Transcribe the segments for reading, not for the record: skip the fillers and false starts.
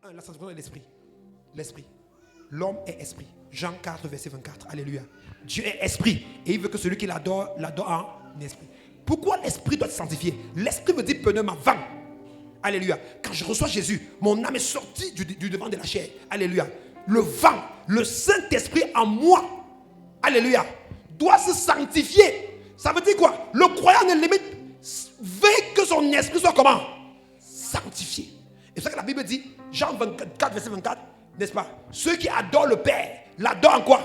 1, la sanctification de l'esprit. L'esprit. L'homme est esprit. Jean 4, verset 24. Alléluia. Dieu est esprit et il veut que celui qui l'adore, l'adore en esprit. Pourquoi l'esprit doit être sanctifié? L'esprit veut dire pneuma, vent. Alléluia. Quand je reçois Jésus, mon âme est sortie du devant de la chair. Alléluia. Le vent, le Saint-Esprit en moi, alléluia, doit se sanctifier. Ça veut dire quoi? Le croyant ne limite, veut que son esprit soit comment? Sanctifié. Et c'est ça que la Bible dit, Jean 24, verset 24, n'est-ce pas? Ceux qui adorent le Père, l'adorent en quoi?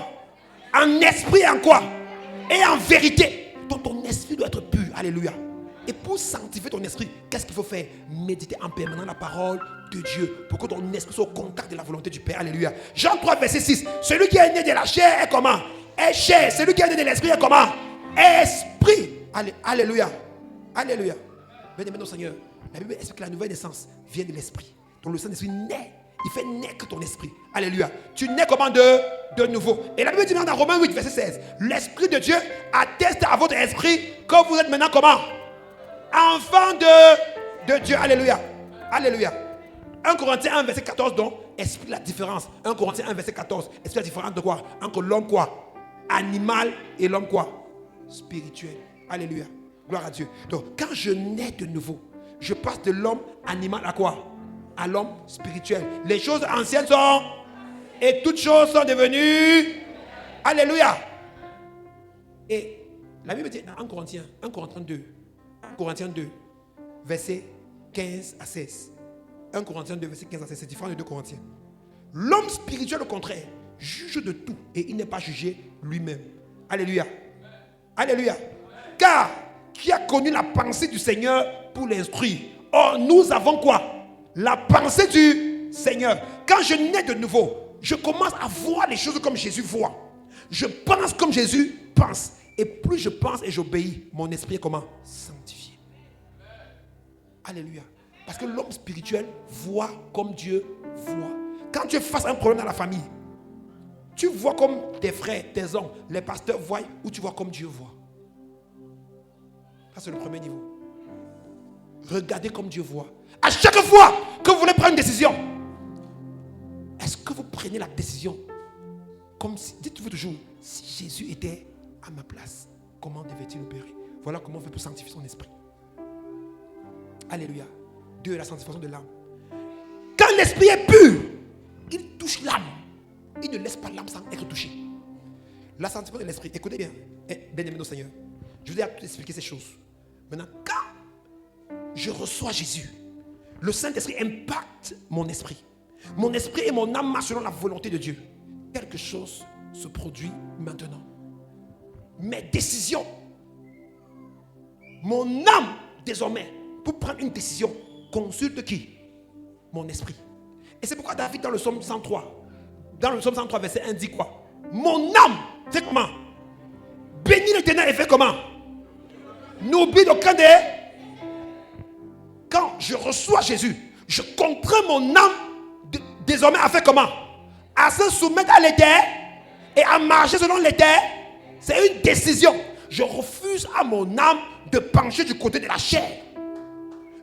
En esprit et en quoi? Et en vérité. Donc ton esprit doit être pur. Alléluia. Et pour sanctifier ton esprit, qu'est-ce qu'il faut faire? Méditer en permanence la parole de Dieu pour que ton esprit soit au contact de la volonté du Père. Alléluia. Jean 3, verset 6. Celui qui est né de la chair est comment? Est chair. Celui qui est né de l'esprit est comment? Esprit. Alléluia. Alléluia. Bien-aimé au Seigneur, la Bible explique que la nouvelle naissance vient de l'esprit. Donc le Saint-Esprit naît. Il fait naître ton esprit. Alléluia. Tu nais comment? De nouveau. Et la Bible dit dans Romains 8, verset 16. L'Esprit de Dieu atteste à votre esprit que vous êtes maintenant comment? Enfant de Dieu. Alléluia. Alléluia. 1 Corinthiens 1, verset 14, donc, explique la différence. 1 Corinthiens 1, verset 14, explique la différence de quoi? Entre l'homme quoi? Animal et l'homme quoi? Spirituel. Alléluia. Gloire à Dieu. Donc, quand je nais de nouveau, je passe de l'homme animal à quoi? À l'homme spirituel. Les choses anciennes sont... Et toutes choses sont devenues... Alléluia. Et la Bible dit dans 1 Corinthiens 2, verset 15 à 16. 1 Corinthiens 2, verset 15 à 16. C'est différent de 2 Corinthiens. L'homme spirituel, au contraire, juge de tout et il n'est pas jugé lui-même. Alléluia. Alléluia. Car qui a connu la pensée du Seigneur pour l'instruire? Or, nous avons quoi? La pensée du Seigneur. Quand je nais de nouveau, je commence à voir les choses comme Jésus voit. Je pense comme Jésus pense. Et plus je pense et j'obéis, mon esprit est comment? Sanctifié. Alléluia. Parce que l'homme spirituel voit comme Dieu voit. Quand tu es face à un problème dans la famille, tu vois comme tes frères, tes oncles, les pasteurs voient, ou tu vois comme Dieu voit. Ça, c'est le premier niveau. Regardez comme Dieu voit. À chaque fois que vous voulez prendre une décision, est-ce que vous prenez la décision comme si, dites-vous toujours, si Jésus était à ma place, comment devait-il opérer? Voilà comment on fait pour sanctifier son esprit. Alléluia. 2, la sanctification de l'âme. Quand l'esprit est pur, il touche l'âme. Il ne laisse pas l'âme sans être touché. La sanctification de l'esprit, écoutez bien, bien-aimé au Seigneur, je vous ai expliqué ces choses. Maintenant, quand je reçois Jésus, le Saint-Esprit impacte mon esprit. Mon esprit et mon âme marchent selon la volonté de Dieu. Quelque chose se produit maintenant. Mes décisions, mon âme, désormais, pour prendre une décision, consulte qui? Mon esprit. Et c'est pourquoi David, dans le psaume 103, verset 1, dit quoi? Mon âme, fait comment? Bénis l'Éternel et fait comment? N'oublie aucun des... Quand je reçois Jésus, je contrains mon âme désormais à faire comment? À se soumettre à l'Éternel et à marcher selon l'Éternel. C'est une décision. Je refuse à mon âme de pencher du côté de la chair.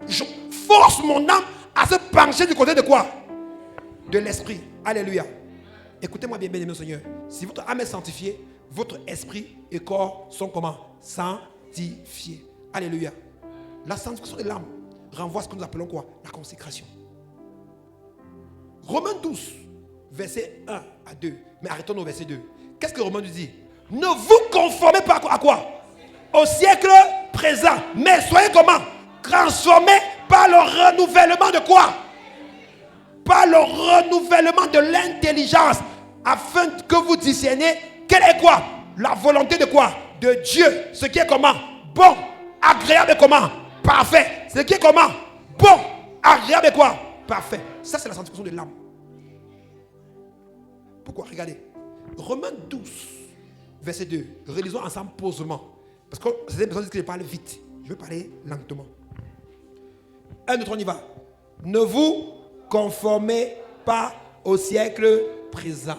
Je force mon âme à se pencher du côté de quoi? De l'esprit. Alléluia. Écoutez-moi bien, bien-aimé Seigneur. Si votre âme est sanctifiée, votre esprit et corps sont comment? Sanctifiés. Alléluia. La sanctification de l'âme renvoie à ce que nous appelons quoi? La consécration. Romains 12, verset 1 à 2. Mais arrêtons au verset 2. Qu'est-ce que Romains nous dit? Ne vous conformez pas à quoi? Au siècle présent. Mais soyez comment? Transformés par le renouvellement de quoi? Par le renouvellement de l'intelligence. Afin que vous discerniez quelle est quoi? La volonté de quoi? De Dieu. Ce qui est comment? Bon, agréable et comment? Parfait. Ce qui est comment? Bon, agréable et quoi? Parfait. Ça, c'est la sanctification de l'âme. Pourquoi? Regardez. Romains 12, verset 2. Relisons ensemble posément. Parce que certaines personnes disent que je parle vite. Je vais parler lentement. 1, 2, 3, on y va. Ne vous conformez pas au siècle présent,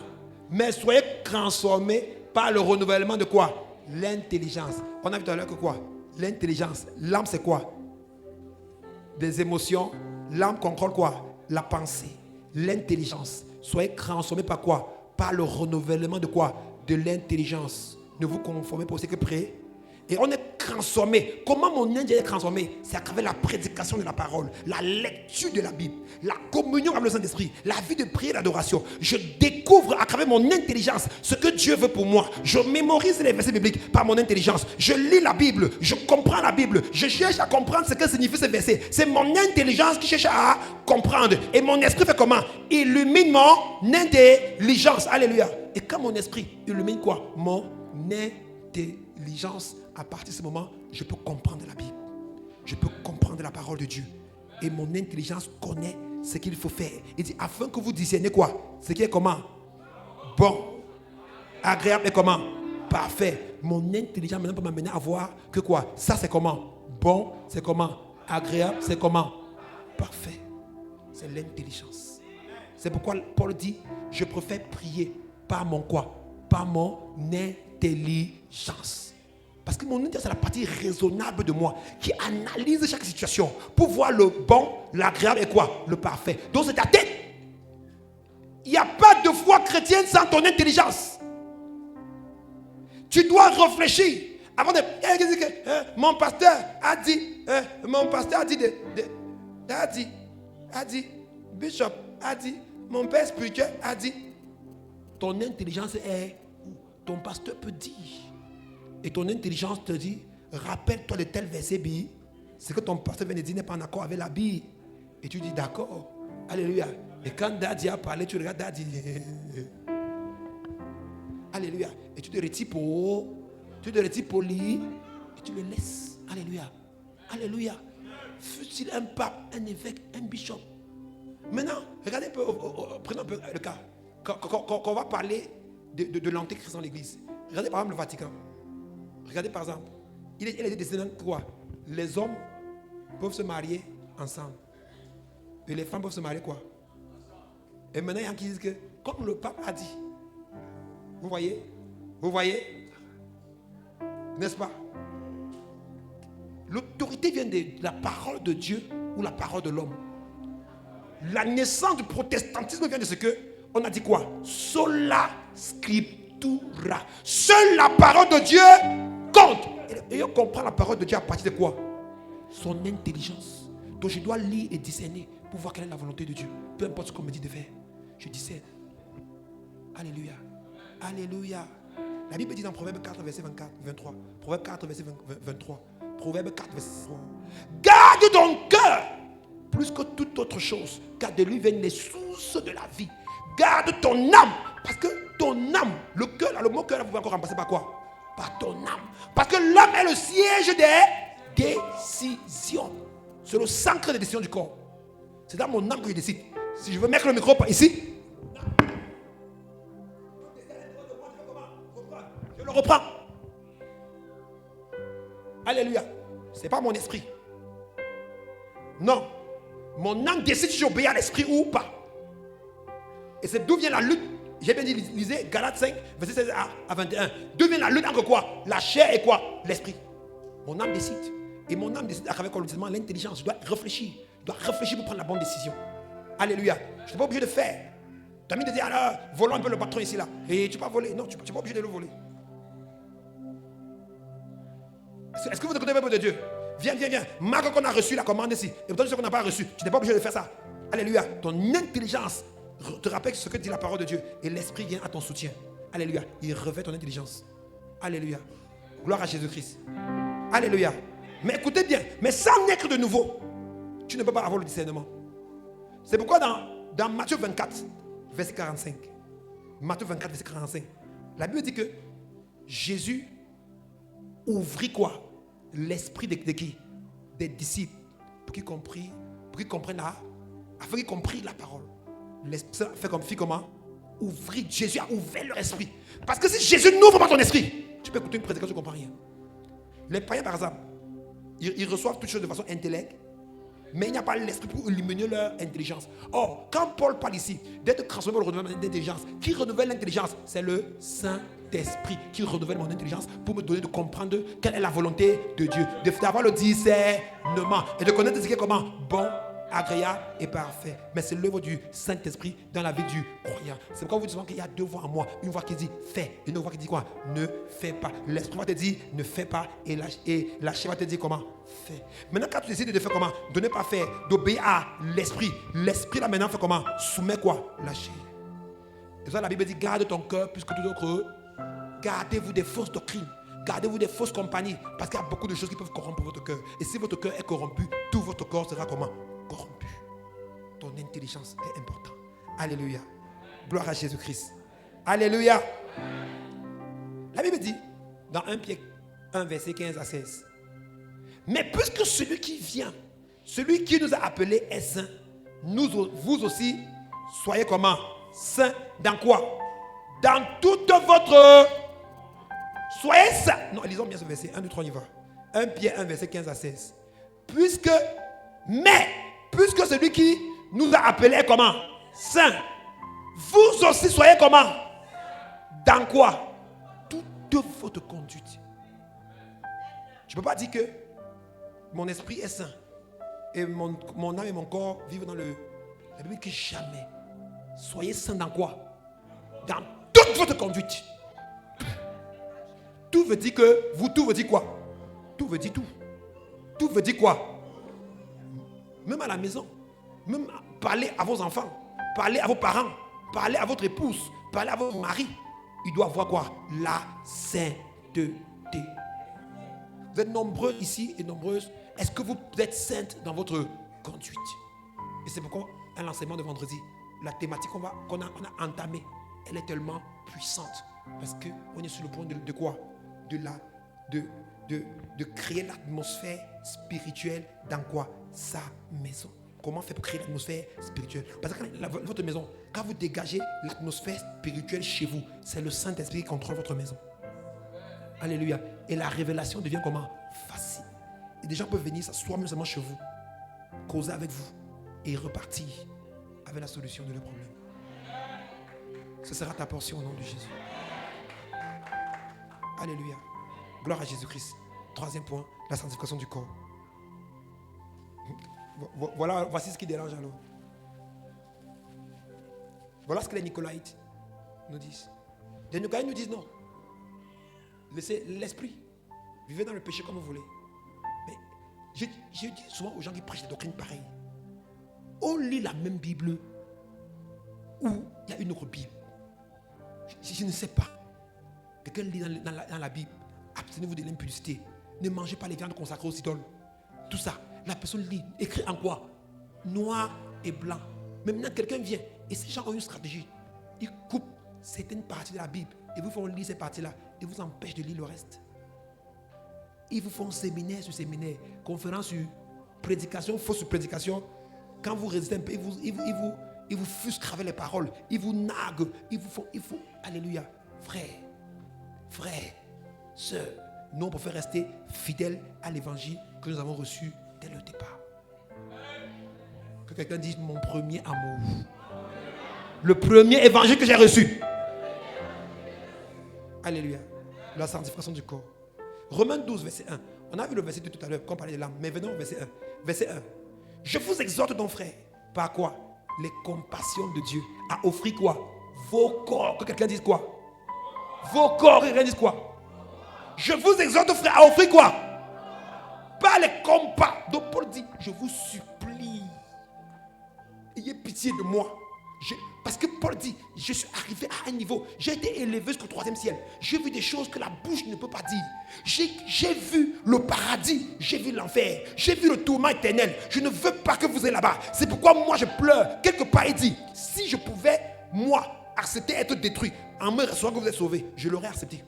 mais soyez transformés par le renouvellement de quoi? L'intelligence. On a vu tout à l'heure que quoi? L'intelligence. L'âme, c'est quoi? Des émotions. L'âme contrôle quoi? La pensée. l'intelligence. Soyez transformés par quoi? Par le renouvellement de quoi? De l'intelligence. Ne vous conformez pas au siècle près. Et on est transformé. Comment mon intelligence est transformée? C'est à travers la prédication de la parole, la lecture de la Bible, la communion avec le Saint-Esprit, la vie de prière et d'adoration. Je découvre à travers mon intelligence ce que Dieu veut pour moi. Je mémorise les versets bibliques par mon intelligence. Je lis la Bible, je comprends la Bible. Je cherche à comprendre ce que signifient ces versets. C'est mon intelligence qui cherche à comprendre. Et mon esprit fait comment? Illumine mon intelligence. Alléluia. Et quand mon esprit illumine quoi? Mon intelligence. À partir de ce moment, je peux comprendre la Bible. Je peux comprendre la parole de Dieu. Et mon intelligence connaît ce qu'il faut faire. Il dit, afin que vous discerniez quoi? Ce qui est comment? Bon, agréable et comment? Parfait. Mon intelligence maintenant peut m'amener à voir que quoi? Ça c'est comment? Bon, c'est comment? Agréable, c'est comment? Parfait. C'est l'intelligence. C'est pourquoi Paul dit, je préfère prier par mon quoi? Par mon intelligence. Parce que mon intelligence, c'est la partie raisonnable de moi qui analyse chaque situation pour voir le bon, l'agréable et quoi? Le parfait. Donc c'est ta tête. Il n'y a pas de foi chrétienne sans ton intelligence. Tu dois réfléchir avant de... mon pasteur a dit, Bishop a dit, mon père spirituel a dit. Ton intelligence est où? Ton pasteur peut dire. Et ton intelligence te dit, rappelle-toi de tel verset, Bible. Ce que ton pasteur vient de dire n'est pas en accord avec la Bible. Et tu dis d'accord. Alléluia. Et quand Daddy a parlé, tu regardes Daddy. Alléluia. Et tu te retires poli. Et tu le laisses. Alléluia. Alléluia. Fut-il un pape, un évêque, un bishop? Maintenant, regardez un peu, prenons un peu le cas. Quand on va parler de l'antéchrist dans l'église. Regardez par exemple le Vatican. Regardez par exemple, il est décidé de quoi? Les hommes peuvent se marier ensemble. Et les femmes peuvent se marier quoi? Et maintenant, il y en a qui disent que, comme le pape a dit, vous voyez, n'est-ce pas? L'autorité vient de la parole de Dieu ou la parole de l'homme. La naissance du protestantisme vient de ce que, on a dit quoi? Sola scriptura. Seule la parole de Dieu compte. Et on comprend la parole de Dieu à partir de quoi? Son intelligence. Donc je dois lire et discerner pour voir quelle est la volonté de Dieu. Peu importe ce qu'on me dit de faire, je discerne. Alléluia. Alléluia. La Bible dit dans Proverbe 4, verset 23. Proverbe 4, verset 23. Proverbe 4, verset 23. Garde ton cœur plus que toute autre chose, car de lui viennent les sources de la vie. Garde ton âme, parce que ton âme, le cœur, le mot cœur, vous pouvez encore remplacer par quoi? Par ton âme. Parce que l'âme est le siège des décisions. C'est le centre des décisions du corps. C'est dans mon âme que je décide. Si je veux mettre le micro ici, je le reprends. Alléluia. Ce n'est pas mon esprit. Non. Mon âme décide si j'obéis à l'esprit ou pas. Et c'est d'où vient la lutte. J'ai bien dit, lisez Galates 5, verset 16 à 21. D'où vient la lutte entre quoi? La chair et quoi? L'esprit. Mon âme décide. Et mon âme décide à travers l'intelligence. Je dois réfléchir. Je dois réfléchir pour prendre la bonne décision. Alléluia. Je ne suis pas obligé de faire. Tu as mis de dire, alors, volons un peu le patron ici, là. Et tu ne peux pas voler. Non, tu n'es pas obligé de le voler. Est-ce que vous écoutez le peuple de Dieu? Viens. Marque qu'on a reçu la commande ici. Et toi, ce qu'on n'a pas reçu. Tu n'es pas obligé de faire ça. Alléluia. Ton intelligence te rappelle ce que dit la parole de Dieu. Et l'esprit vient à ton soutien. Alléluia. Il revêt ton intelligence. Alléluia. Gloire à Jésus-Christ. Alléluia. Mais écoutez bien. Mais sans naître de nouveau, tu ne peux pas avoir le discernement. C'est pourquoi dans Matthieu 24, verset 45. Matthieu 24, verset 45. La Bible dit que Jésus ouvrit quoi? L'esprit de qui? Des disciples. Pour qu'ils comprennent afin qu'ils comprennent la parole. L'esprit fait comme fit comment? Ouvrir. Jésus a ouvert leur esprit. Parce que si Jésus n'ouvre pas ton esprit, tu peux écouter une prédication, tu ne comprends rien. Les païens par exemple, ils reçoivent toutes choses de façon intellectuelle, mais il n'y a pas l'esprit pour illuminer leur intelligence. Or, quand Paul parle ici d'être transformé par le renouvellement d'intelligence, qui renouvelle l'intelligence? C'est le Saint-Esprit qui renouvelle mon intelligence pour me donner de comprendre quelle est la volonté de Dieu, d'avoir le discernement et de connaître ce qui est comment? Bon, agréable et parfait. Mais c'est l'œuvre du Saint-Esprit dans la vie du croyant. C'est pourquoi vous dites souvent qu'il y a deux voix en moi. Une voix qui dit fais, et une autre voix qui dit quoi? Ne fais pas. L'esprit va te dire ne fais pas, et la chair va te dire comment? Fais. Maintenant, quand tu décides de faire comment? De ne pas faire, d'obéir à l'esprit. L'esprit là maintenant fait comment? Soumet quoi? La chair. Et ça, la Bible dit garde ton cœur plus que tout autre. Gardez-vous des fausses doctrines. Gardez-vous des fausses compagnies. Parce qu'il y a beaucoup de choses qui peuvent corrompre votre cœur. Et si votre cœur est corrompu, tout votre corps sera comment? Corrompu. Ton intelligence est importante. Alléluia. Gloire à Jésus-Christ. Alléluia. La Bible dit, dans 1 Pierre 1, verset 15 à 16. Mais puisque celui qui vient, celui qui nous a appelés est saint, vous aussi, soyez comment? Saint dans quoi? Dans toute votre... Soyez saint. Non, lisons bien ce verset. 1, 2, 3, on y va. 1 Pierre 1, verset 15 à 16. Puisque celui qui nous a appelés est comment? Saint. Vous aussi soyez comment? Dans quoi? Toute votre conduite. Je ne peux pas dire que mon esprit est saint et mon âme et mon corps vivent dans le... La Bible dit que jamais. Soyez saint dans quoi? Dans toute votre conduite. Tout veut dire que vous, tout veut dire quoi? Tout veut dire tout. Tout veut dire quoi? Même à la maison, même parler à vos enfants, parler à vos parents, parler à votre épouse, parler à votre mari, il doit avoir quoi? La sainteté. Vous êtes nombreux ici et nombreuses. Est-ce que vous êtes saintes dans votre conduite? Et c'est pourquoi un l'enseignement de vendredi, la thématique qu'on a entamée, elle est tellement puissante. Parce qu'on est sur le point de quoi? De créer l'atmosphère spirituelle dans quoi? Sa maison. Comment faire pour créer l'atmosphère spirituelle? Parce que votre maison, quand vous dégagez l'atmosphère spirituelle chez vous, c'est le Saint-Esprit qui contrôle votre maison. Alléluia. Et la révélation devient comment? Facile. Et des gens peuvent venir s'asseoir même seulement chez vous, causer avec vous et repartir avec la solution de leur problème. Ce sera ta portion au nom de Jésus. Alléluia. Gloire à Jésus-Christ. Troisième point, la sanctification du corps. Voici ce qui dérange alors. Voilà ce que les Nicolaïtes nous disent. Les Nicolaïtes nous disent non. Laissez l'esprit. Vivez dans le péché comme vous voulez. Mais je dis souvent aux gens qui prêchent des doctrines pareilles. On lit la même Bible où il y a une autre Bible. Je ne sais pas. Quelqu'un lit dans la Bible. Abstenez-vous de l'impudicité. Ne mangez pas les viandes consacrées aux idoles. Tout ça. La personne lit. Écrit en quoi? Noir et blanc. Mais maintenant, quelqu'un vient. Et ces gens ont une stratégie. Ils coupent certaines parties de la Bible. Et vous font lire ces parties-là. Et vous empêchent de lire le reste. Ils vous font séminaire sur séminaire. Conférence sur prédication, fausse prédication. Quand vous résistez un peu, ils vous frustrent avec les paroles. Ils vous narguent. Ils vous... Alléluia. Frère, sœur, nous on préfère rester fidèles à l'évangile que nous avons reçu dès le départ. Que quelqu'un dise mon premier amour. Le premier évangile que j'ai reçu. Alléluia. La sanctification du corps. Romains 12, verset 1. On a vu le verset de tout à l'heure quand on parlait de l'âme. Mais venons au verset 1. Verset 1. Je vous exhorte donc, frère, par quoi? Les compassions de Dieu, à offrir quoi? Vos corps. Que quelqu'un dise quoi? Vos corps. Que quelqu'un dise quoi? Je vous exhorte, frère, à offrir quoi? Pas les compas. Donc Paul dit, je vous supplie, ayez pitié de moi. Parce que Paul dit, je suis arrivé à un niveau, j'ai été élevé jusqu'au 3e ciel. J'ai vu des choses que la bouche ne peut pas dire. J'ai vu le paradis, j'ai vu l'enfer, j'ai vu le tourment éternel. Je ne veux pas que vous ayez là-bas. C'est pourquoi moi je pleure. Quelque part il dit, si je pouvais, moi, accepter être détruit, en me rassurant que vous êtes sauvé, je l'aurais accepté.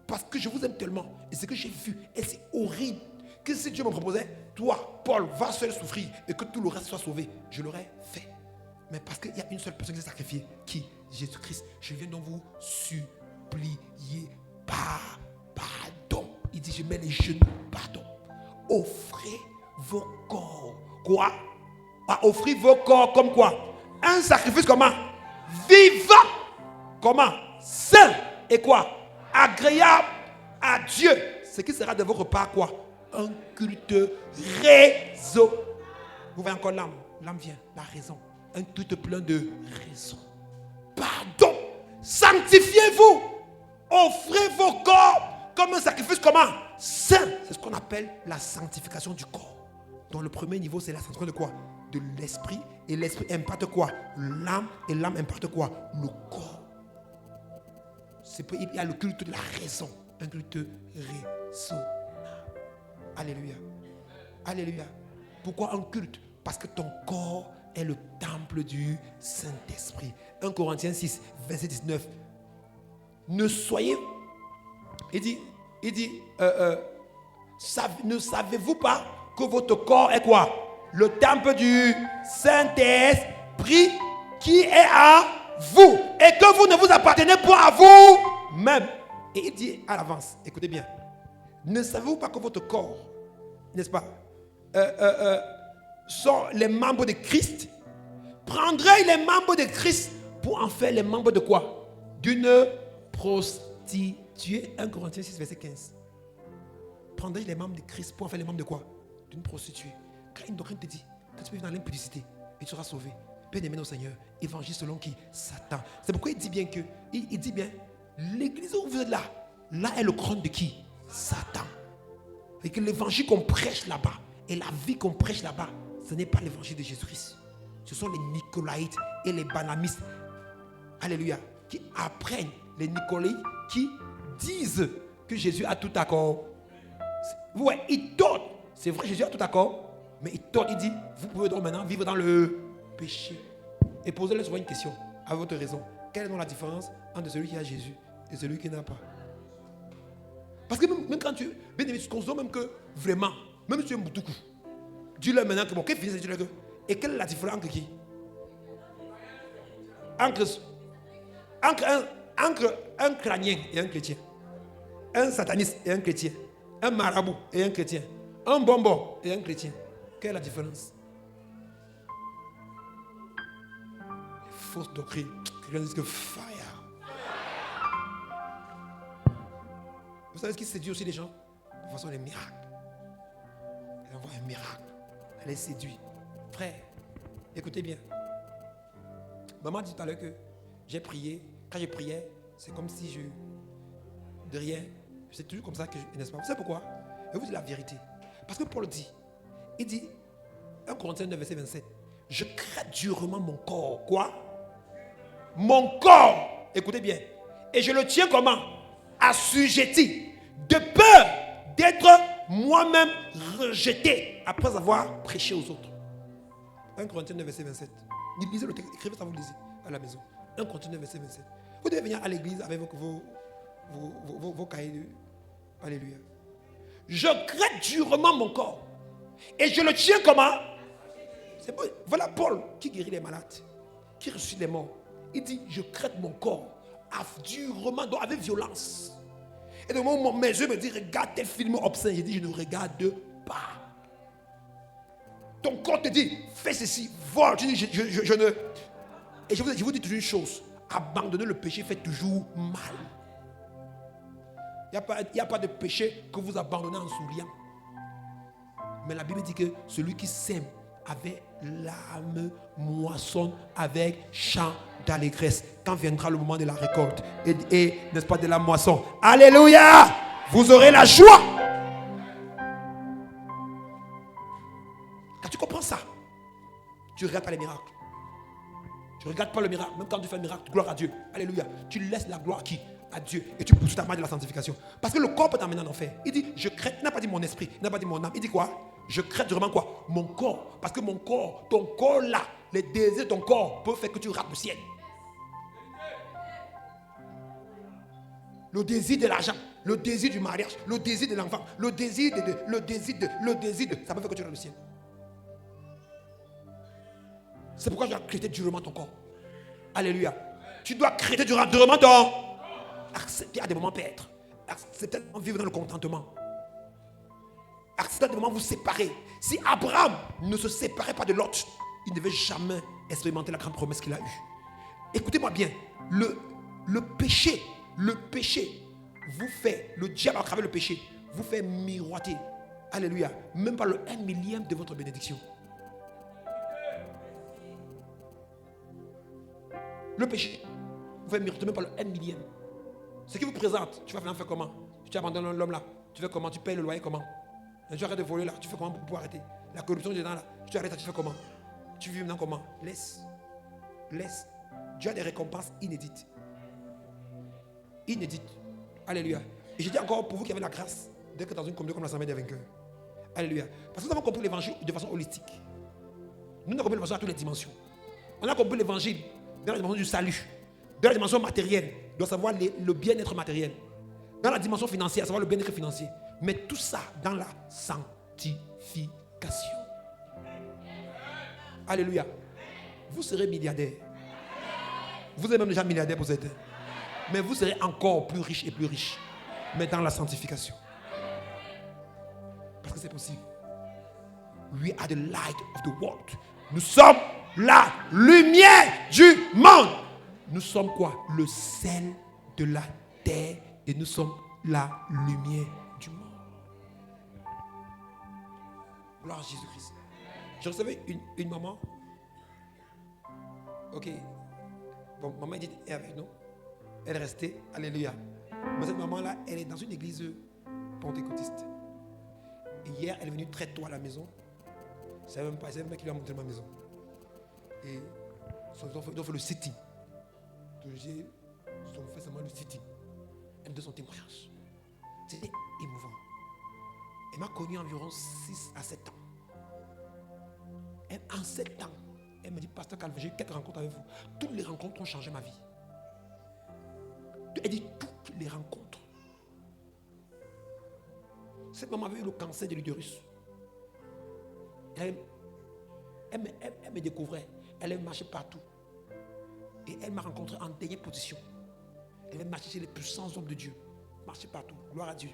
Parce que je vous aime tellement. Et ce que j'ai vu, et c'est horrible, que si Dieu me proposait, toi, Paul, va seul souffrir et que tout le reste soit sauvé, je l'aurais fait. Mais parce qu'il y a une seule personne qui s'est sacrifiée, qui? Jésus-Christ. Je viens donc vous supplier pardon. Il dit, je mets les genoux, pardon. Offrez vos corps. Quoi? À offrir vos corps comme quoi? Un sacrifice comment? Vivant. Comment? Saint. Et quoi? Agréable à Dieu. Ce qui sera de votre part quoi? Un culte raisonnable. Vous voyez encore l'âme. L'âme vient, la raison. Un culte plein de raison. Pardon. Sanctifiez-vous. Offrez vos corps comme un sacrifice comment? Saint. C'est ce qu'on appelle la sanctification du corps. Donc le premier niveau, c'est la sanctification de quoi? De l'esprit. Et l'esprit impacte quoi? L'âme. Et l'âme impacte quoi? Le corps. Il y a le culte de la raison. Un culte raisonnable. Alléluia. Alléluia. Pourquoi un culte? Parce que ton corps est le temple du Saint-Esprit. 1 Corinthiens 6, verset 19. Ne soyez... Il dit ne savez-vous pas que votre corps est quoi? Le temple du Saint-Esprit qui est à vous. Et que vous ne vous appartenez pas à vous-même. Et il dit à l'avance, écoutez bien. Ne savez-vous pas que votre corps, n'est-ce pas, sont les membres de Christ? Prendrez les membres de Christ pour en faire les membres de quoi? D'une prostituée. 1 Corinthiens 6, verset 15. Prendrez les membres de Christ pour en faire les membres de quoi? D'une prostituée. Car une doctrine te dit que tu peux vivre dans l'impudicité et tu seras sauvé. Bien-aimé au Seigneur, évangile selon qui? Satan. C'est pourquoi il dit bien que, il dit bien, l'église où vous êtes là, là est le trône de qui? Satan. Et que l'évangile qu'on prêche là-bas et la vie qu'on prêche là-bas, ce n'est pas l'évangile de Jésus-Christ. Ce sont les Nicolaïtes et les Banamistes, alléluia, qui apprennent, les Nicolaïtes qui disent que Jésus a tout accord. Ouais, ils tordent. C'est vrai, Jésus a tout accord, mais ils tordent. Il dit, vous pouvez donc maintenant vivre dans le péché. Et posez-leur souvent une question, à votre raison. Quelle est donc la différence entre celui qui a Jésus et celui qui n'a pas? Parce que même quand tu... Bien évidemment, tu considères même que vraiment, même si tu es Moutoukou, dis-leur maintenant que bon, qu'est-ce que dis-leur que... Et quelle est la différence entre qui? Entre un crânien et un chrétien. Un sataniste et un chrétien. Un marabout et un chrétien. Un bonbon et un chrétien. Quelle est la différence? Fausse doctrine. Quelqu'un dit que fire. Vous savez ce qui séduit aussi les gens? De façon, les miracles. Elle envoie un miracle. Elle les séduit. Frère, écoutez bien. Maman dit tout à l'heure que j'ai prié. Quand je priais, c'est comme si je... De rien. C'est toujours comme ça que je... N'est-ce pas? Vous savez pourquoi? Je vous dis la vérité. Parce que Paul dit, il dit, 1 Corinthiens 9, verset 27, je crains durement mon corps. Quoi? Mon corps. Écoutez bien. Et je le tiens comment? Assujetti. De peur d'être moi-même rejeté après avoir prêché aux autres. 1 Corinthiens 9, verset 27. Lisez le texte, écrivez ça, vous lisez à la maison. 1 Corinthiens 9, verset 27. Vous devez venir à l'église avec vos cahiers de... Alléluia. Je crains durement mon corps. Et je le tiens comment? C'est bon. Voilà Paul qui guérit les malades, qui ressuscite les morts. Il dit, je crains mon corps durement, donc avec violence. Et de moment où mes yeux me disent, regarde tes films obscènes, je dis, je ne regarde pas. Ton corps te dit, fais ceci, vole. Tu dis, je ne... Et je vous dis toujours une chose, abandonner le péché fait toujours mal. Il n'y a pas de péché que vous abandonnez en s'oubliant. Mais la Bible dit que celui qui sème avec l'âme moissonne avec chant d'allégresse. Quand viendra le moment de la récolte et n'est-ce pas, de la moisson. Alléluia! Vous aurez la joie. Quand tu comprends ça, tu ne regardes pas les miracles. Tu ne regardes pas le miracle. Même quand tu fais un miracle, gloire à Dieu. Alléluia. Tu laisses la gloire à qui? À Dieu. Et tu poursuis ta marche de la sanctification. Parce que le corps peut t'amener en enfer. Il dit, je crains. Il n'a pas dit mon esprit. Il n'a pas dit mon âme. Il dit quoi? Je crains durement quoi? Mon corps. Parce que mon corps, ton corps là, les désirs de ton corps peuvent faire que tu rates le ciel. Le désir de l'argent, le désir du mariage, le désir de l'enfant, le désir de, ça peut faire que tu rates le ciel. C'est pourquoi je dois créer durement ton corps. Alléluia. Tu dois créer durement ton... Accepter à des moments perdre. Accepter de vivre dans le contentement. Accepter à des moments vous séparer. Si Abraham ne se séparait pas de Lot, il ne devait jamais expérimenter la grande promesse qu'il a eue. Écoutez-moi bien. Le péché vous fait, le diable à travers le péché, vous fait miroiter. Alléluia. Même pas le 1 millième de votre bénédiction. Le péché, vous faites multiplier par le 1 millième. Ce qui vous présente, tu vas faire comment? Tu abandonnes l'homme là, tu fais comment? Tu payes le loyer comment? Tu arrêtes de voler là, tu fais comment pour arrêter? La corruption dedans là, tu arrêtes, tu fais comment? Tu vis maintenant comment? Laisse. Dieu a des récompenses inédites. Alléluia. Et je dis encore pour vous qui avez la grâce d'être dans une communauté comme l'Assemblée des vainqueurs. Alléluia. Parce que nous avons compris l'évangile de façon holistique. Nous avons compris l'évangile à toutes les dimensions. On a compris l'évangile dans la dimension du salut, dans la dimension matérielle, de savoir le bien-être matériel, dans la dimension financière, savoir le bien-être financier. Mais tout ça dans la sanctification. Alléluia. Vous serez milliardaire. Vous êtes même déjà milliardaire pour certains. Mais vous serez encore plus riche et plus riche. Mais dans la sanctification. Parce que c'est possible. We are the light of the world. Nous sommes la lumière du monde. Nous sommes quoi? Le sel de la terre. Et nous sommes la lumière du monde. Gloire à Jésus-Christ. Je recevais une maman. Ok. Bon, maman est avec nous. Elle est restée. Alléluia. Mais cette maman-là, elle est dans une église pentecôtiste. Et hier, elle est venue très tôt à la maison. C'est même pas qui lui a monté ma maison. Et ils ont fait le sitting. Donc ils ont fait seulement le sitting. Elle me donne son témoignage. C'était émouvant. Elle m'a connu environ 6 à 7 ans. Et en 7 ans, elle me dit, Pasteur Calvin, j'ai eu quelques rencontres avec vous. Toutes les rencontres ont changé ma vie. Elle dit toutes les rencontres. Cette maman avait eu le cancer de l'utérus. Elle me découvrait. Elle aime marcher partout. Et elle m'a rencontré en dernière position. Elle aime marcher chez les puissants hommes de Dieu. Marcher partout. Gloire à Dieu.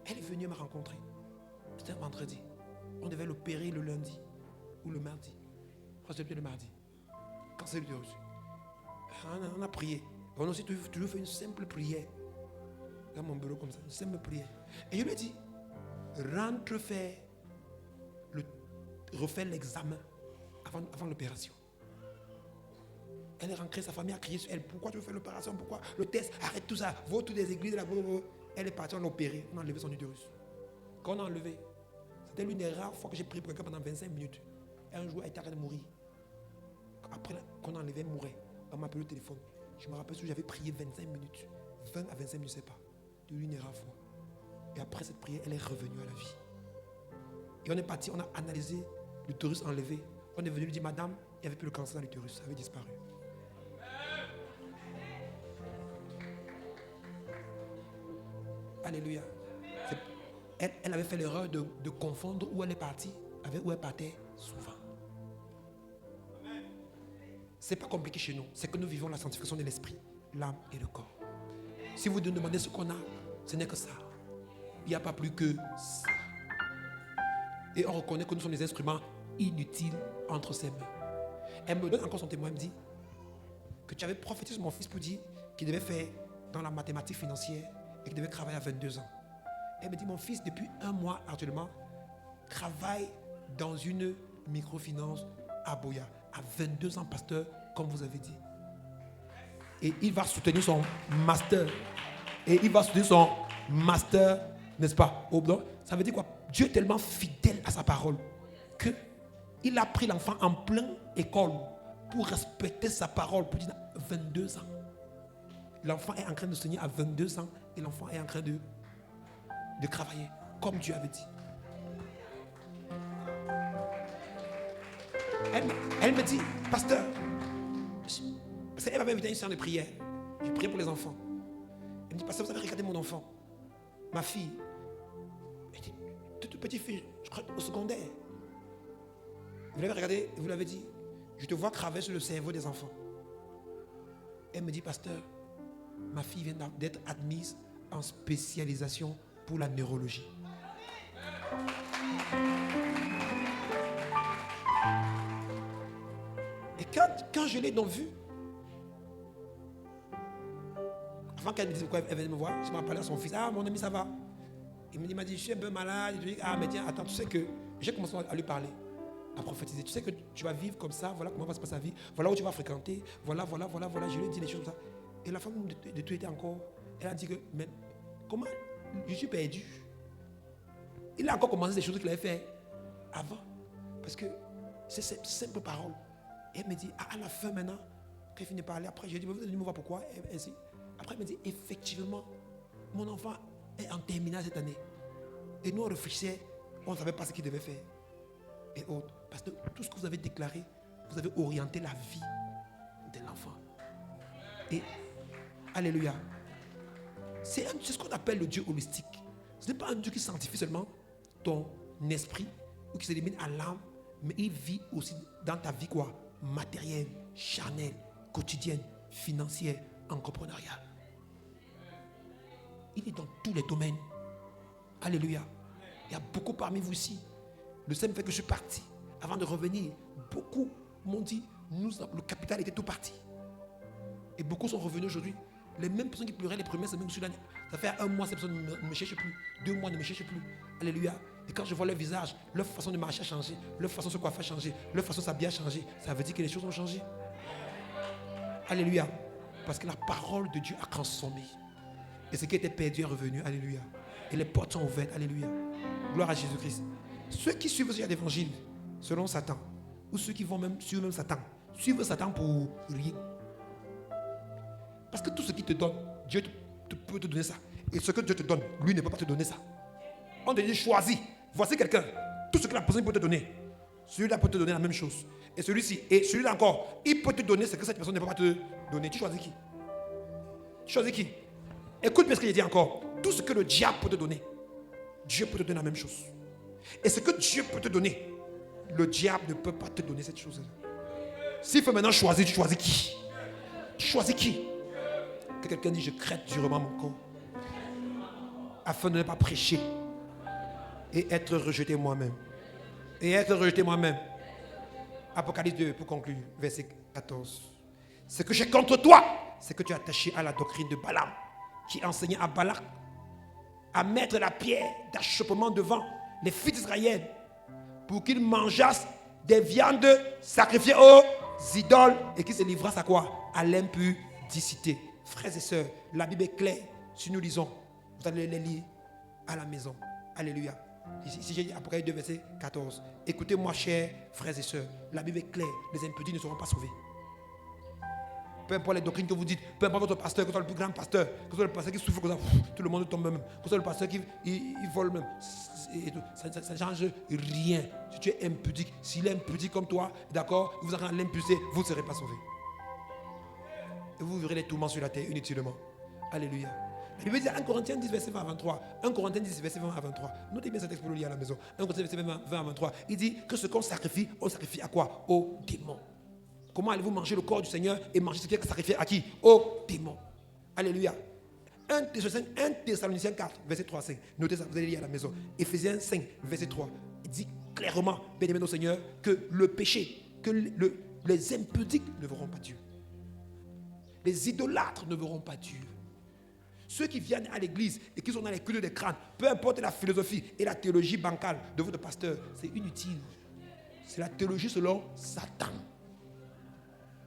Elle est venue me rencontrer. C'était un vendredi. On devait l'opérer le lundi ou le mardi. Je crois que c'était le mardi. Cancer de l'utérus. On a prié. On a aussi toujours fait une simple prière. Dans mon bureau comme ça. Une simple prière. Et je lui ai dit, rentre faire refaire l'examen avant l'opération. Elle est rentrée, sa famille a crié sur elle. Pourquoi tu veux faire l'opération? Pourquoi le test? Arrête tout ça. Va toutes les églises. Elle est partie, on l'a opéré. On a enlevé son utérus. Quand on a enlevé, c'était l'une des rares fois que j'ai prié pour quelqu'un pendant 25 minutes. Et un jour, elle était en train de mourir. Après qu'on a enlevé, elle mourait. On m'a appelé au téléphone. Je me rappelle que j'avais prié 25 minutes. 20 à 25 minutes, je ne sais pas. De l'une des rares fois. Et après cette prière, elle est revenue à la vie. Et on est parti, on a analysé l'utérus enlevé. On est venu lui dire, madame, il n'y avait plus le cancer dans l'utérus, ça avait disparu. Alléluia. Elle avait fait l'erreur de confondre où elle est partie avec où elle partait souvent. Ce n'est pas compliqué chez nous. C'est que nous vivons la sanctification de l'esprit, l'âme et le corps. Si vous nous demandez ce qu'on a, ce n'est que ça. Il n'y a pas plus que ça. Et on reconnaît que nous sommes des instruments inutiles entre ses mains. Elle me donne encore son témoin. Elle me dit que tu avais prophétisé sur mon fils pour dire qu'il devait faire dans la mathématique financière et qu'il devait travailler à 22 ans. Elle me dit, mon fils, depuis 1 mois actuellement, travaille dans une microfinance à Boya. À 22 ans, pasteur, comme vous avez dit. Et il va soutenir son master. N'est-ce pas? Ça veut dire quoi? Dieu est tellement fidèle à sa parole qu'il a pris l'enfant en pleine école pour respecter sa parole, pour dire 22 ans. L'enfant est en train de se tenir à 22 ans et l'enfant est en train de travailler comme Dieu avait dit. Elle me dit, pasteur, elle m'avait invité à une séance de prière. Je priais pour les enfants. Elle me dit, pasteur, vous avez regardé mon enfant, ma fille. Elle dit, toute petite fille, je crois au secondaire. Vous l'avez regardé, vous l'avez dit, je te vois craver sur le cerveau des enfants. Elle me dit, pasteur, ma fille vient d'être admise en spécialisation pour la neurologie. Et quand je l'ai donc vue, avant qu'elle me dise pourquoi elle venait me voir, je m'en parlais à son fils. Ah, mon ami, ça va? Il m'a dit, je suis un peu malade. Je lui ai dit, ah, mais tiens, attends, tu sais que j'ai commencé à lui parler. à prophétiser. Tu sais que tu vas vivre comme ça, voilà comment va se passer ta vie, voilà où tu vas fréquenter, voilà. Je lui ai dit des choses comme ça. Et la femme de tout était encore, elle a dit que, mais comment je suis perdu. Il a encore commencé des choses qu'il avait fait avant. Parce que c'est cette simple parole. Et elle me dit, à la fin maintenant, quand il finit de parler, après, je lui ai dit, vous allez me voir pourquoi. Et ainsi. Après, elle me dit, effectivement, mon enfant est en terminale cette année. Et nous, on réfléchissait, on ne savait pas ce qu'il devait faire. Et autres. Parce que tout ce que vous avez déclaré, vous avez orienté la vie de l'enfant. Et, alléluia. C'est ce qu'on appelle le Dieu holistique. Ce n'est pas un Dieu qui sanctifie seulement ton esprit ou qui s'élimine à l'âme, mais il vit aussi dans ta vie quoi? Matérielle, charnelle, quotidienne, financière, entrepreneuriale. Il est dans tous les domaines. Alléluia. Il y a beaucoup parmi vous ici. Le simple fait que je suis parti, avant de revenir, beaucoup m'ont dit, le capital était tout parti. Et beaucoup sont revenus aujourd'hui. Les mêmes personnes qui pleuraient les premières semaines sur l'année. Ça fait un mois, ces personnes ne me cherchent plus. 2 mois, ne me cherchent plus. Alléluia. Et quand je vois leur visage, leur façon de marcher a changé, leur façon de se coiffer a changé, leur façon de s'habiller a changé, ça veut dire que les choses ont changé. Alléluia. Parce que la parole de Dieu a transformé. Et ce qui était perdu est revenu. Alléluia. Et les portes sont ouvertes. Alléluia. Gloire à Jésus-Christ. Ceux qui suivent ce l'évangile selon Satan, ou ceux qui vont même suivre même Satan, suivent Satan pour rien. Parce que tout ce qu'il te donne, Dieu peut te donner ça. Et ce que Dieu te donne, lui ne peut pas te donner ça. On te dit choisis. Voici quelqu'un. Tout ce que la personne peut te donner, celui-là peut te donner la même chose. Et celui-ci, et celui-là encore, il peut te donner ce que cette personne ne peut pas te donner. Tu choisis qui? Tu choisis qui? Écoute bien ce que j'ai dit encore. Tout ce que le diable peut te donner, Dieu peut te donner la même chose. Et ce que Dieu peut te donner, le diable ne peut pas te donner cette chose-là. S'il faut maintenant choisir, tu choisis qui? Tu choisis qui? Que quelqu'un dit, je crête durement mon corps afin de ne pas prêcher et être rejeté moi-même. Et être rejeté moi-même. Apocalypse 2, pour conclure, verset 14. Ce que j'ai contre toi, c'est que tu es attaché à la doctrine de Balaam, qui enseignait à Balak à mettre la pierre d'achoppement devant les fils d'Israël pour qu'ils mangeassent des viandes sacrifiées aux idoles et qu'ils se livrassent à quoi? À l'impudicité. Frères et sœurs, la Bible est claire. Si nous lisons, vous allez les lire à la maison. Alléluia. Ici j'ai dit Apocalypse 2, verset 14. Écoutez-moi, chers frères et sœurs, la Bible est claire. Les impudiques ne seront pas sauvés. Peu importe les doctrines que vous dites, peu importe votre pasteur, que ce soit le plus grand pasteur, que ce soit le pasteur qui souffre comme ça, tout le monde tombe même, que ce soit le pasteur qui vole même, ça ne change rien. Si tu es impudique, s'il est impudique comme toi, d'accord, vous allez l'impulser, vous ne serez pas sauvés. Et vous verrez les tourments sur la terre inutilement. Alléluia. La Bible dit 1 Corinthiens 10, verset 20 à 23. 1 Corinthiens 10, verset 20 à 23. Notez bien cet texte pour le lire à la maison. 1 Corinthiens 10, verset 20 à 23. Il dit que ce qu'on sacrifie, on sacrifie à quoi? Aux démons. Comment allez-vous manger le corps du Seigneur et manger ce qui est sacrifié à qui? Aux démons. Alléluia. 1 Thessaloniciens 4, verset 3 à 5. Notez ça, vous allez lire à la maison. Éphésiens 5, verset 3. Il dit clairement, bien-aimés au Seigneur, que le péché, que les impudiques ne verront pas Dieu. Les idolâtres ne verront pas Dieu. Ceux qui viennent à l'église et qui sont dans les cultes des crânes, peu importe la philosophie et la théologie bancale de votre pasteur, c'est inutile. C'est la théologie selon Satan.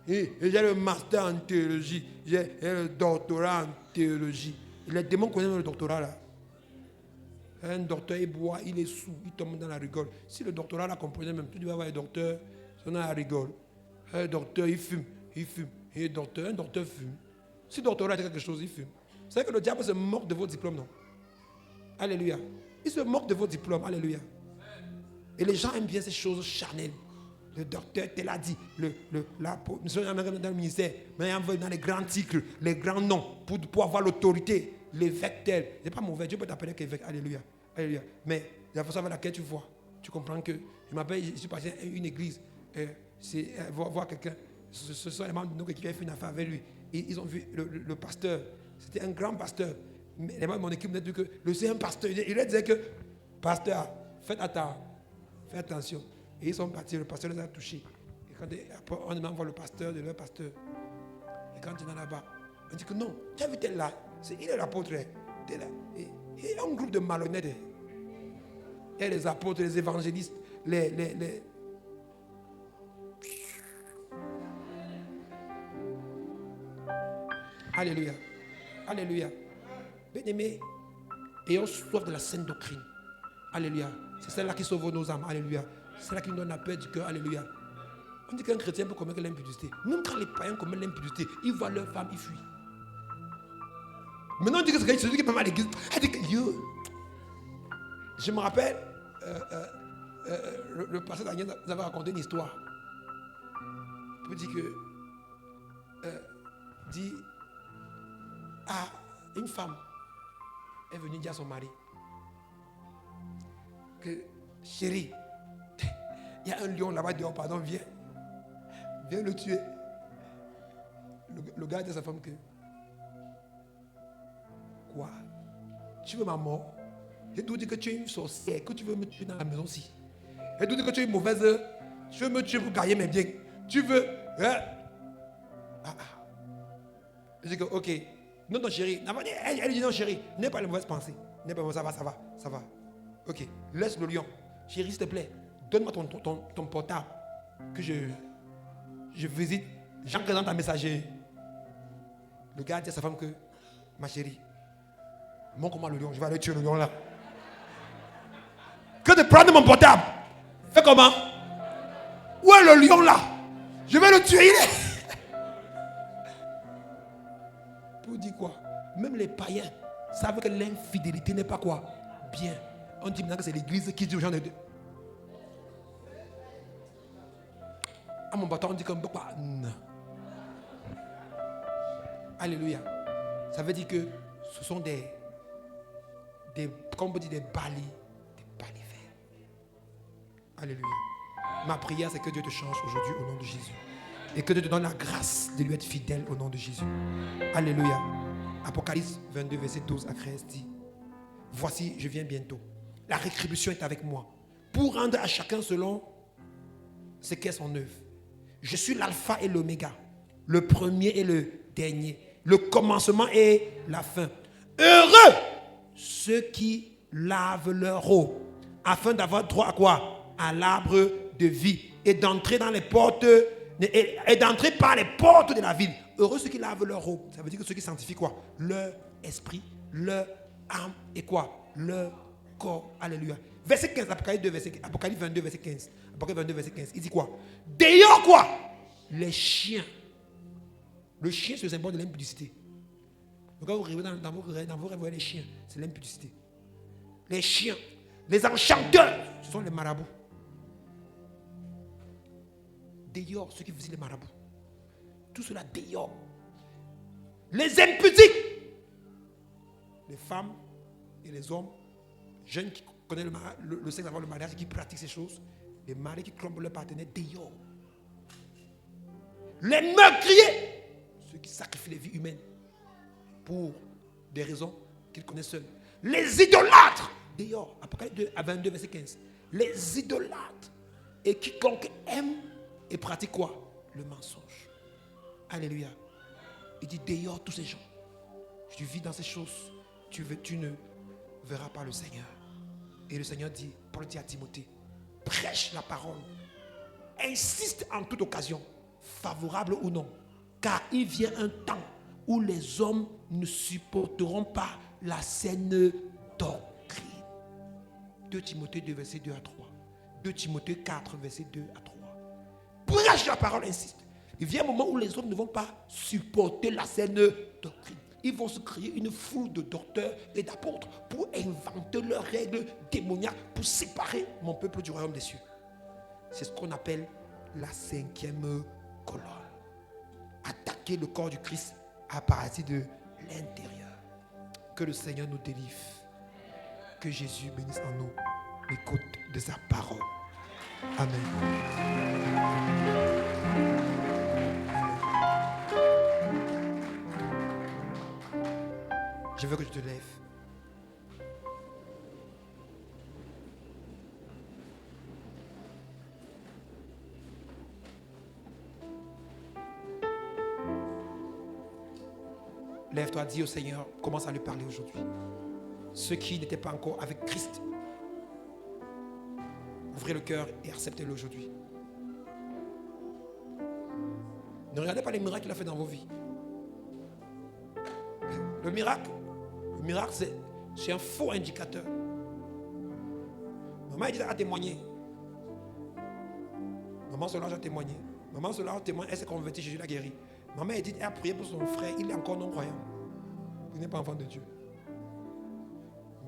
Et j'ai le master en théologie, j'ai le doctorat en théologie. Les démons connaissent le doctorat là. Un docteur, il boit, il est sous, il tombe dans la rigole. Si le doctorat là comprenait même, tu vas voir les docteurs, ils sont dans la rigole. Un docteur, il fume. Et un docteur fume. Si le doctorat est quelque chose, il fume. Vous savez que le diable se moque de vos diplômes, non? Alléluia. Il se moque de vos diplômes, alléluia. Et les gens aiment bien ces choses charnelles. Le docteur te l'a dit, nous sommes dans le ministère, mais on veut dans les grands titres, les grands noms, pour avoir l'autorité, l'évêque tel. Ce n'est pas mauvais, Dieu peut t'appeler qu'évêque, alléluia. Alléluia. Mais la façon avec laquelle tu vois, tu comprends que, je suis passé à une église, voir quelqu'un, ce sont les membres de nous qui avaient fait une affaire avec lui. Ils ont vu le pasteur, c'était un grand pasteur. Mais les membres de mon équipe m'ont dit que c'est un pasteur. Il leur disait que, pasteur, faites attention. Et ils sont partis, le pasteur les a touchés. Et quand on demande voir le pasteur de leur pasteur. Et quand il est là-bas, on dit que non, tu as vu tel là, il est l'apôtre. Tel là. Et il y a un groupe de malhonnêtes. Il y a les apôtres, les évangélistes, Alléluia. Alléluia. Bien-aimés, ayons soif de la sainte doctrine. Alléluia. C'est celle-là qui sauve nos âmes. Alléluia. C'est celle-là qui nous donne la paix du cœur. Alléluia. On dit qu'un chrétien peut commettre l'impudicité. Même quand les païens commettent l'impudicité, ils voient leur femme, ils fuient. Maintenant, on dit que c'est celui qui est pas mal à l'église. Je me rappelle, le pasteur Daniel nous avait raconté une histoire. Pour dire que, une femme est venue dire à son mari que, chérie, il y a un lion là-bas dehors, pardon, viens le tuer. Le gars dit à sa femme que, quoi? Tu veux ma mort? J'ai tout dit que tu es une sorcière, que tu veux me tuer dans la maison-ci. J'ai tout dit que tu es une mauvaise, tu veux me tuer pour gagner mes biens. Tu veux, hein? Je dis que, ok, non, chérie. Elle dit non, chérie, n'aie pas les mauvaises pensées. N'aie pas, ça va. Ok, laisse le lion. Chérie, s'il te plaît, donne-moi ton portable que je visite. J'en présente un messager. Le gars dit à sa femme que, ma chérie, montre-moi le lion, je vais aller tuer le lion là. Que de prendre mon portable. Fais comment? Où est le lion là? Je vais le tuer. Pour dire quoi? Même les païens savent que l'infidélité n'est pas quoi? Bien. On dit maintenant que c'est l'église qui dit aux gens de... À mon bâton, on dit comme quoi? Non. Alléluia. Ça veut dire que ce sont des comme on peut dire, des balais verts. Alléluia. Ma prière, c'est que Dieu te change aujourd'hui au nom de Jésus. Et que Dieu te donne la grâce de lui être fidèle au nom de Jésus. Alléluia. Apocalypse 22, verset 12 à 13 dit: voici, je viens bientôt. La rétribution est avec moi pour rendre à chacun selon ce qu'est son œuvre. Je suis l'alpha et l'oméga, le premier et le dernier, le commencement et la fin. Heureux ceux qui lavent leur robe, afin d'avoir droit à quoi? À l'arbre de vie et d'entrer dans les portes et d'entrer par les portes de la ville. Heureux ceux qui lavent leur robe. Ça veut dire que ceux qui sanctifient quoi? Leur esprit, leur âme et quoi? Leur corps. Alléluia. Verset 15, Apocalypse 22, verset 15. Apocalypse 22, verset 15. Il dit quoi? D'ailleurs quoi? Les chiens. Le chien, c'est le symbole de l'impudicité. Quand vous rêvez dans vos rêves, vous voyez les chiens, c'est l'impudicité. Les chiens, les enchanteurs, ce sont les marabouts. Dehors, ceux qui visitent les marabouts. Tout cela dehors. Les impudiques. Les femmes et les hommes, jeunes qui connaissent le sexe avant le mariage et qui pratiquent ces choses. Les maris qui trompent leur partenaire dehors. Les meurtriers. Ceux qui sacrifient les vies humaines pour des raisons qu'ils connaissent seuls. Les idolâtres. Dehors, Apocalypse 2 à 22, verset 15. Les idolâtres. Et quiconque aime et pratique quoi? Le mensonge. Alléluia. Il dit dehors tous ces gens. Tu vis dans ces choses. Tu ne verras pas le Seigneur. Et le Seigneur dit, Paul dit à Timothée, prêche la parole. Insiste en toute occasion, favorable ou non. Car il vient un temps où les hommes ne supporteront pas la saine doctrine. 2 Timothée 2, verset 2 à 3. 2 Timothée 4, verset 2 à 3. Prêche la parole, insiste. Il vient un moment où les hommes ne vont pas supporter la saine doctrine. Ils vont se créer une foule de docteurs et d'apôtres pour inventer leurs règles démoniaques pour séparer mon peuple du royaume des cieux. C'est ce qu'on appelle la 5e colonne. Attaquer le corps du Christ à partir de l'intérieur. Que le Seigneur nous délivre. Que Jésus bénisse en nous l'écoute de sa parole. Amen. Je veux que tu te lèves. Lève-toi, dis au Seigneur, commence à lui parler aujourd'hui. Ceux qui n'étaient pas encore avec Christ, ouvrez le cœur et acceptez-le aujourd'hui. Ne regardez pas les miracles qu'il a fait dans vos vies. Le miracle, c'est un faux indicateur. Maman dit à témoigner. Maman Solange a témoigné. Maman Solange a témoigné, elle s'est convertie, Jésus l'a guérie. Maman a dit, elle a prié pour son frère, il est encore non-croyant. Il n'est pas enfant de Dieu.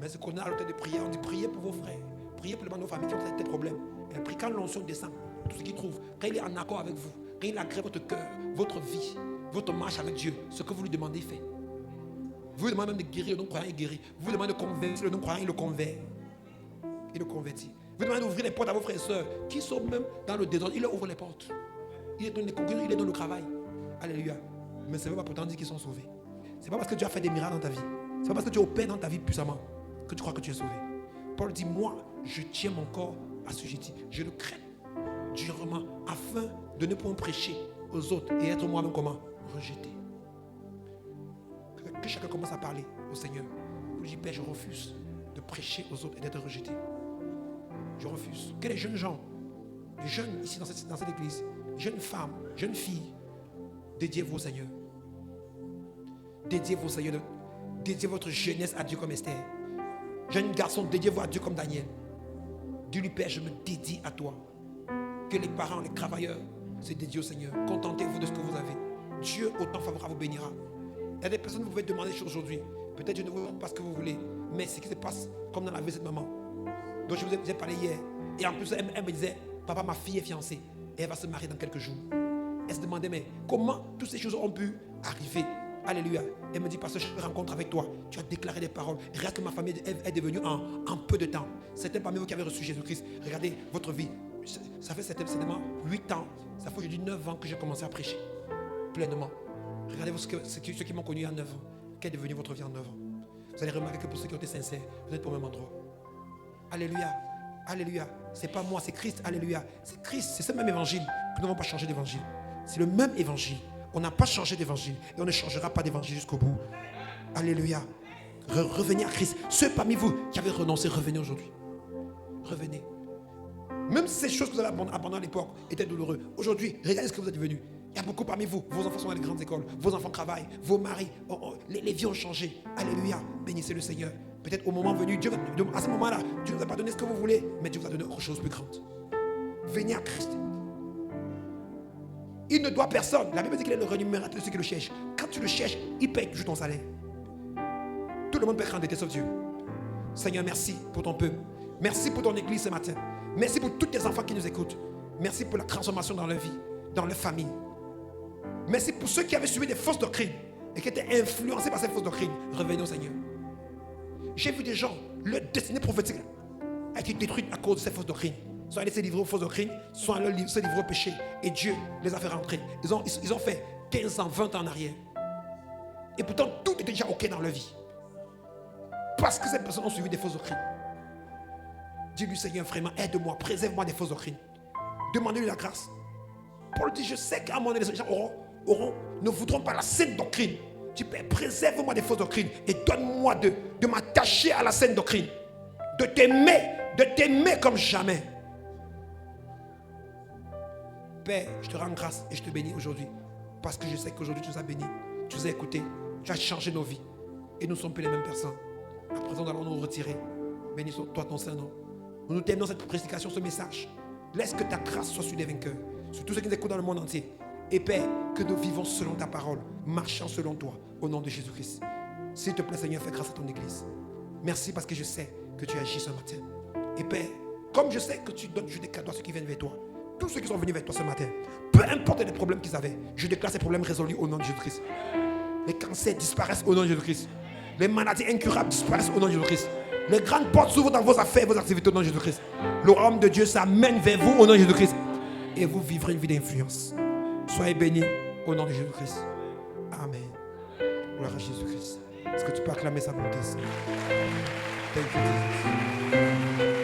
Mais ce qu'on a à l'autre de prier, on dit priez pour vos frères, priez pour les membres de vos familles qui ont des problèmes. Elle prie quand l'onction descend, tout ce qu'il trouve, quand il est en accord avec vous, quand il agrée votre cœur, votre vie, votre marche avec Dieu, ce que vous lui demandez, il fait. Vous lui demandez même de guérir le non-croyant, il guérit. Vous lui demandez de convertir le non-croyant, il le convertit. Il le convertit. Vous lui demandez d'ouvrir les portes à vos frères et sœurs qui sont même dans le désordre, il leur ouvre les portes. Il est dans les concours, il est dans le travail. Alléluia. Mais ce n'est pas pourtant dire qu'ils sont sauvés. Ce n'est pas parce que Dieu a fait des miracles dans ta vie. Ce n'est pas parce que Dieu opère dans ta vie puissamment que tu crois que tu es sauvé. Paul dit, moi, je tiens mon corps assujetti. Je le crains durement afin de ne pas prêcher aux autres et être moi-même comment? Rejeté. Que chacun commence à parler au Seigneur. Pour lui dire, Père, je refuse de prêcher aux autres et d'être rejeté. Je refuse. Que les jeunes gens, les jeunes ici dans cette église, jeunes femmes, jeunes filles, dédiez-vous au Seigneur. Dédiez-vous au Seigneur. Dédiez votre jeunesse à Dieu comme Esther. Jeunes garçons, dédiez-vous à Dieu comme Daniel. Dis-lui, Père, je me dédie à toi. Que les parents, les travailleurs se dédient au Seigneur. Contentez-vous de ce que vous avez. Dieu, au temps favorable, vous bénira. Il y a des personnes que vous pouvez demander des choses aujourd'hui. Peut-être Dieu ne vous donne pas ce que vous voulez. Mais ce qui se passe comme dans la vie de cette maman, dont je vous ai parlé hier. Et en plus, elle me disait, papa, ma fille est fiancée. Et elle va se marier dans quelques jours. Elle se demandait, mais comment toutes ces choses ont pu arriver? Alléluia. Elle me dit, parce que je rencontre avec toi, tu as déclaré des paroles. Et regarde que ma famille est devenue en peu de temps. Certains parmi vous qui avez reçu Jésus-Christ, regardez votre vie. Ça fait certainement 8 ans, ça fait aujourd'hui 9 ans que j'ai commencé à prêcher pleinement. Regardez ceux qui m'ont connu il y a 9 ans. Qu'est devenu votre vie en 9 ans? Vous allez remarquer que pour ceux qui ont été sincères, vous êtes au même endroit. Alléluia. Alléluia. C'est pas moi, c'est Christ. Alléluia. C'est Christ, c'est ce même évangile. Nous n'avons pas changé d'évangile. C'est le même évangile. On n'a pas changé d'évangile et on ne changera pas d'évangile jusqu'au bout. Alléluia. Revenez à Christ. Ceux parmi vous qui avaient renoncé, revenez aujourd'hui. Revenez. Même si ces choses que vous avez abandonnées à l'époque étaient douloureuses, aujourd'hui, regardez ce que vous êtes devenus. Il y a beaucoup parmi vous. Vos enfants sont dans les grandes écoles. Vos enfants travaillent. Vos maris. Les vies ont changé. Alléluia. Bénissez le Seigneur. Peut-être au moment venu, Dieu, à ce moment-là, Dieu ne vous a pas donné ce que vous voulez, mais Dieu vous a donné autre chose plus grande. Venez à Christ. Il ne doit personne. La Bible dit qu'il est le rémunérateur de ceux qui le cherchent. Quand tu le cherches, il paye toujours ton salaire. Tout le monde peut être endetté sauf Dieu. Seigneur, merci pour ton peuple. Merci pour ton église ce matin. Merci pour tous tes enfants qui nous écoutent. Merci pour la transformation dans leur vie, dans leur famille. Merci pour ceux qui avaient subi des fausses doctrines et qui étaient influencés par ces fausses doctrines. Revenez au Seigneur. J'ai vu des gens, leur destinée prophétique a été détruite à cause de ces fausses doctrines. Soit ils se livrer aux fausses doctrines, soit ils se livrer au péché. Et Dieu les a fait rentrer. Ils ont fait 15 ans, 20 ans en arrière. Et pourtant, tout était déjà OK dans leur vie. Parce que ces personnes ont suivi des fausses doctrines. Dis-lui, Seigneur, vraiment, aide-moi, préserve-moi des fausses doctrines. Demandez-lui la grâce. Paul dit, je sais qu'à un moment donné, les gens ne voudront pas la sainte doctrine. Tu peux préserve-moi des fausses doctrines et donne-moi de m'attacher à la sainte doctrine. De t'aimer comme jamais. Père, je te rends grâce et je te bénis aujourd'hui. Parce que je sais qu'aujourd'hui tu nous as bénis. Tu nous as écoutés. Tu as changé nos vies. Et nous ne sommes plus les mêmes personnes. À présent, nous allons nous retirer. Bénis toi ton Saint-Nom. Nous terminons cette prédication, ce message. Laisse que ta grâce soit sur les vainqueurs. Sur tous ceux qui nous écoutent dans le monde entier. Et Père, que nous vivons selon ta parole. Marchant selon toi. Au nom de Jésus-Christ. S'il te plaît, Seigneur, fais grâce à ton église. Merci parce que je sais que tu agis ce matin. Et Père, comme je sais que tu donnes des cadeaux à ceux qui viennent vers toi. Tous ceux qui sont venus vers toi ce matin, peu importe les problèmes qu'ils avaient, je déclare ces problèmes résolus au nom de Jésus-Christ. Les cancers disparaissent au nom de Jésus-Christ. Les maladies incurables disparaissent au nom de Jésus-Christ. Les grandes portes s'ouvrent dans vos affaires et vos activités au nom de Jésus-Christ. Le royaume de Dieu s'amène vers vous au nom de Jésus-Christ. Et vous vivrez une vie d'influence. Soyez bénis au nom de Jésus-Christ. Amen. Gloire à Jésus-Christ. Est-ce que tu peux acclamer sa bonté? Thank you, Jesus.